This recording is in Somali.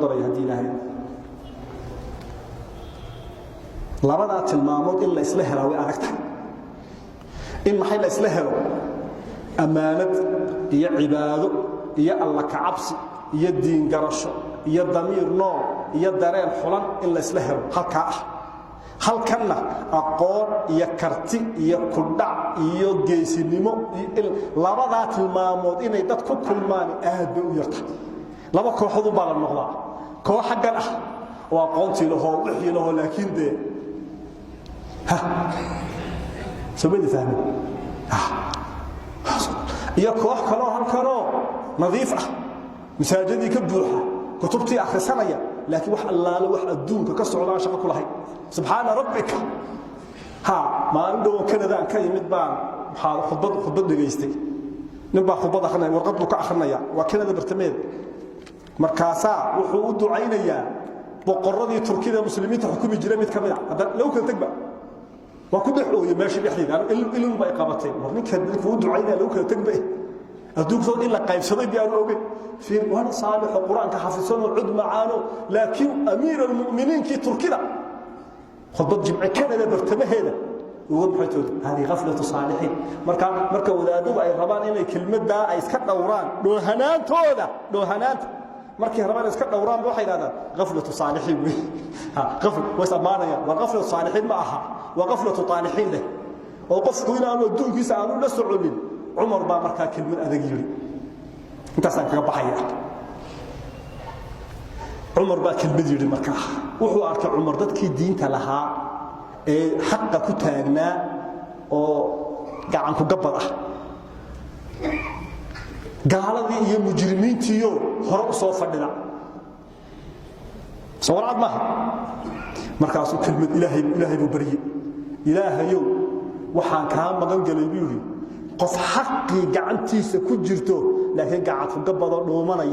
daray hadii ilaahay labada tilmaamood in la isla helo way aragtay in maxay la isla helo amaanad iyo cibaado iyo alla ka cabsi iyo diin garasho iyo damiir nool iyo dareen xulan in la isla helo halka ah halkanna aqoon iyo karti iyo kudhac iyo geesinimo labada tilmaamood inay dad ku kulmaan aad bay u yarta laba kooxood u baa la noqdaa koox xaggan ah oo aqoontii loo wixii loo laakiin de سبيل فهم يا كوح كلو هالكلو نظيفة مساجدي كبوحة كتبتي آخر سنة لكن وح الله لو وح الدون كسر على شغل كل هاي سبحان ربك ها ما عنده كذا كي متبان خطبة دقيستي نبى خطبة أخرنا ورقد لك أخرنا يا وكذا برتميد مركاسا وحود عينيا وقرضي تركيا المسلمين تحكم الجريمة كمان لو كنت تقبل وكل حوي ماشي بحديد إلهم بقى قابتين مرني كذلك فود عينه لو كان تقبل أدوك صوت إلا قيد صديق بيانو في وانا صالح القرآن كحافظون وعد معانو لكن أمير المؤمنين كي تركنا خطبت جمع كذا برتمه هذا وقد حيث هذه غفلة صالحين مركا ولادو أي ربان إلي كلمة دا أي سكت دوران دوهنان تودا دوهنان markii rabaan iska dhawraan waxay yiraahdaan ghaflatu saalihiin ghafl wasamaanaya wa ghaflatu saalihiin ma aha wa ghaflatu taalihiin oo qofku inaanu adduunkiisa aanu la soconin umar baa markaa kelmad adag yiri intaas aan kaga baxaya umar baa kelmad yiri markaa wuxuu arkay umar dadkii diinta lahaa ee xaqqa ku taagnaa oo gacan ku gabad ah gaaladii iyo mujrimiintiyo hore u soo fadhida sawirad ma markaas uu kelmad ilaahay buu bariyay ilaahayow waxaan ka magan galay buu qof xaqi gacantiisa ku jirto laakiin gacan ku gabado dhoomanaya